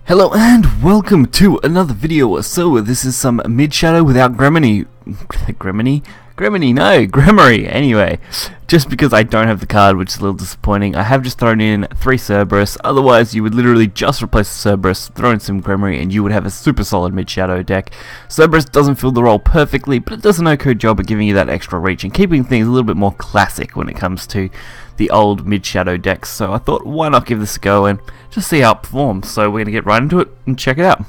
Hello and welcome to another video. So this is some mid-shadow without Gremini. Gremory. Anyway, just because I don't have the card, which is a little disappointing, I have just thrown in 3 Cerberus. Otherwise, you would literally just replace the Cerberus, throw in some Gremory, and you would have a super solid mid-shadow deck. Cerberus doesn't fill the role perfectly, but it does an okay job at giving you that extra reach and keeping things a little bit more classic when it comes to the old mid-shadow decks. So I thought, why not give this a go and just see how it performs. So we're going to get right into it and check it out.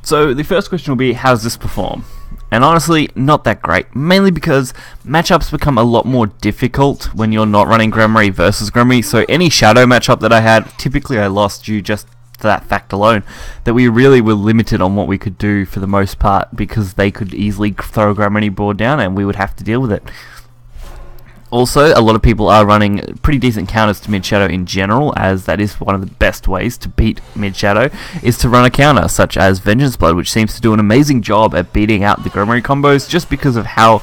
So the first question will be, how does this perform? And honestly, not that great, mainly because matchups become a lot more difficult when you're not running Gremory versus Gremory. So any Shadow matchup that I had, typically I lost due just to that fact alone, that we really were limited on what we could do for the most part, because they could easily throw a Gremory board down and we would have to deal with it. Also, a lot of people are running pretty decent counters to mid-shadow in general, as that is one of the best ways to beat mid-shadow, is to run a counter, such as Vengeance Blood, which seems to do an amazing job at beating out the Gremory combos, just because of how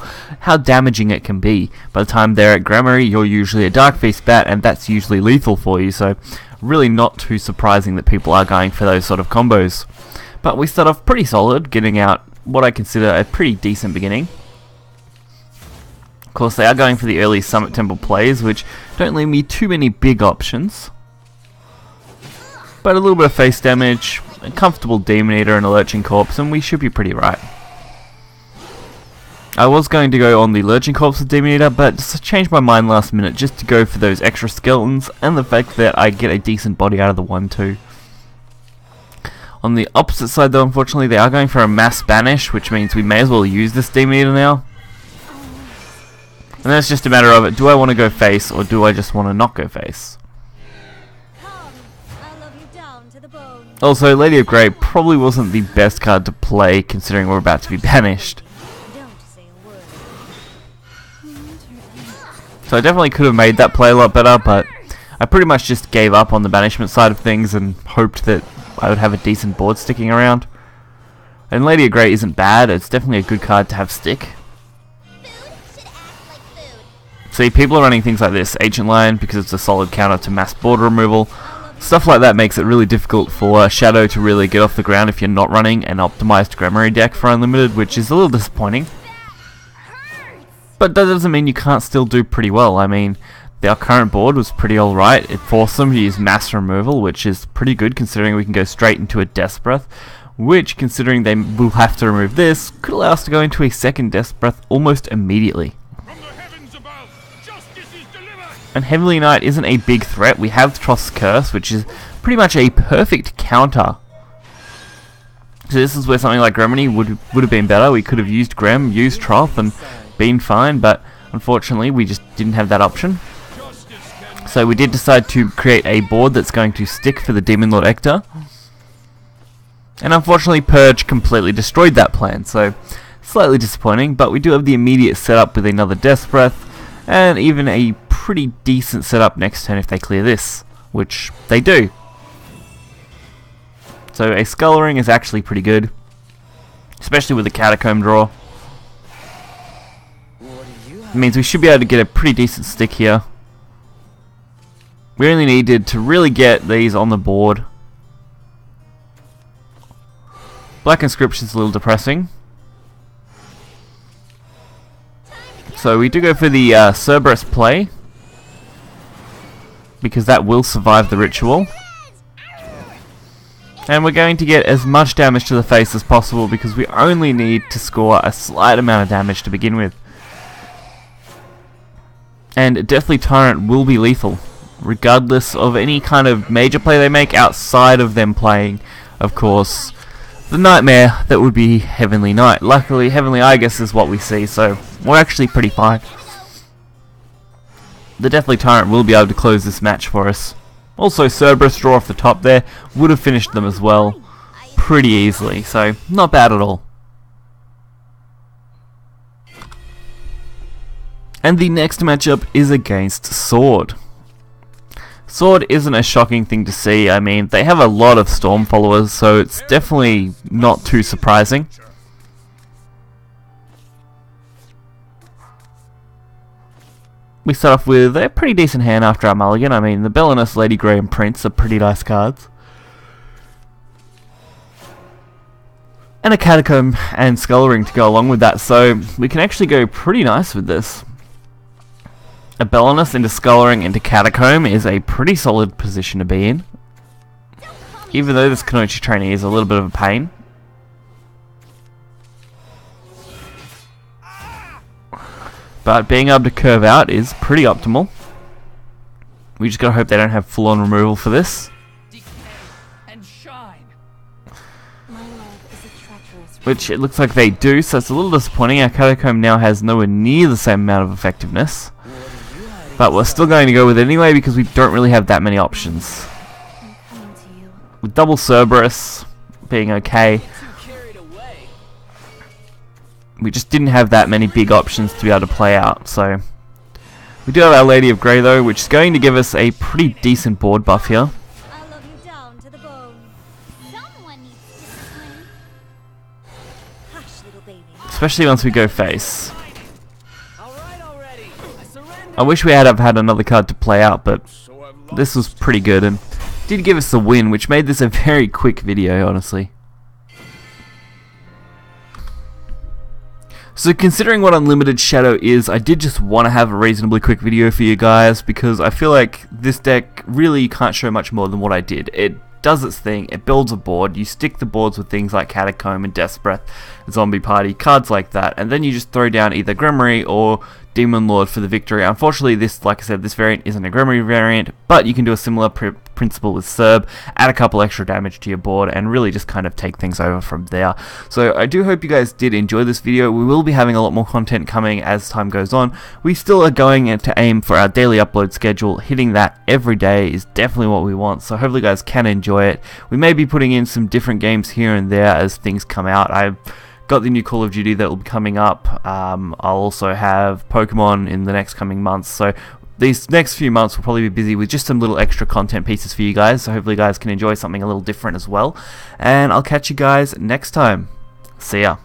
damaging it can be. By the time they're at Gremory, you're usually a Dark Feast Bat, and that's usually lethal for you, so really not too surprising that people are going for those sort of combos. But we start off pretty solid, getting out what I consider a pretty decent beginning. Of course, they are going for the early Summit Temple plays, which don't leave me too many big options. But a little bit of face damage, a comfortable Demon Eater and a Lurching Corpse, and we should be pretty right. I was going to go on the Lurching Corpse with Demon Eater, but just changed my mind last minute just to go for those extra skeletons and the fact that I get a decent body out of the 1-2. On the opposite side though, unfortunately, they are going for a mass banish, which means we may as well use this Demon Eater now. And then it's just a matter of, do I want to go face, or do I just want to not go face? Also, Lady of Grey probably wasn't the best card to play, considering we're about to be banished. So I definitely could have made that play a lot better, but I pretty much just gave up on the banishment side of things and hoped that I would have a decent board sticking around. And Lady of Grey isn't bad, it's definitely a good card to have stick. See, people are running things like this, Ancient Lion, because it's a solid counter to mass board removal. Stuff like that makes it really difficult for Shadow to really get off the ground if you're not running an optimized Gremory deck for Unlimited, which is a little disappointing. But that doesn't mean you can't still do pretty well. I mean, our current board was pretty alright. It forced them to use mass removal, which is pretty good considering we can go straight into a Death Breath, which, considering they will have to remove this, could allow us to go into a second Death Breath almost immediately. And Heavenly Knight isn't a big threat. We have Troth's Curse, which is pretty much a perfect counter. So this is where something like Gremory would have been better. We could have used Grem, used Troth, and been fine, but unfortunately we just didn't have that option. So we did decide to create a board that's going to stick for the Demon Lord Ector. And unfortunately Purge completely destroyed that plan, so slightly disappointing, but we do have the immediate setup with another Death Breath, and even a pretty decent setup next turn if they clear this, which they do. So a Scullering is actually pretty good, especially with the Catacomb draw. It means we should be able to get a pretty decent stick here. We only needed to really get these on the board. Black Inscription's a little depressing. So we do go for the Cerberus play, because that will survive the ritual. And we're going to get as much damage to the face as possible, because we only need to score a slight amount of damage to begin with. And Deathly Tyrant will be lethal, regardless of any kind of major play they make outside of them playing, of course, the nightmare that would be Heavenly Knight. Luckily, Heavenly Eye, I guess, is what we see, so we're actually pretty fine. The Deathly Tyrant will be able to close this match for us. Also, Cerberus draw off the top there would have finished them as well pretty easily, so not bad at all. And the next matchup is against Sword. Sword isn't a shocking thing to see. I mean, they have a lot of Storm followers, so it's definitely not too surprising. We start off with a pretty decent hand after our mulligan. I mean, the Belenus, Lady Grey, and Prince are pretty nice cards. and a catacomb and skull ring to go along with that, so we can actually go pretty nice with this. A Bellinus into skull ring into catacomb is a pretty solid position to be in, even though this Kunoichi trainee is a little bit of a pain. But being able to curve out is pretty optimal. We just gotta hope they don't have full-on removal for this. Which it looks like they do, so it's a little disappointing. Our catacomb now has nowhere near the same amount of effectiveness. But we're still going to go with it anyway because we don't really have that many options. With double Cerberus being okay, we just didn't have that many big options to be able to play out. So we do have our Lady of Grey though, which is going to give us a pretty decent board buff here. Especially once we go face. I wish we had had another card to play out, but this was pretty good and did give us the win, which made this a very quick video, honestly. So considering what Unlimited Shadow is, I did just want to have a reasonably quick video for you guys because I feel like this deck really can't show much more than what I did. It does its thing, it builds a board, you stick the boards with things like Catacomb and Death's Breath, Zombie Party, cards like that, and then you just throw down either Grimoire or Demon Lord for the victory. Unfortunately, this, like I said, this variant isn't a Grimoire variant, but you can do a similar principle with Cerb, add a couple extra damage to your board, and really just kind of take things over from there. So I do hope you guys did enjoy this video. We will be having a lot more content coming as time goes on. We still are going to aim for our daily upload schedule. Hitting that every day is definitely what we want, so hopefully you guys can enjoy it. We may be putting in some different games here and there as things come out. I've got the new Call of Duty that will be coming up. I'll also have Pokemon in the next coming months, so these next few months will probably be busy with just some little extra content pieces for you guys, so hopefully you guys can enjoy something a little different as well. And I'll catch you guys next time. See ya.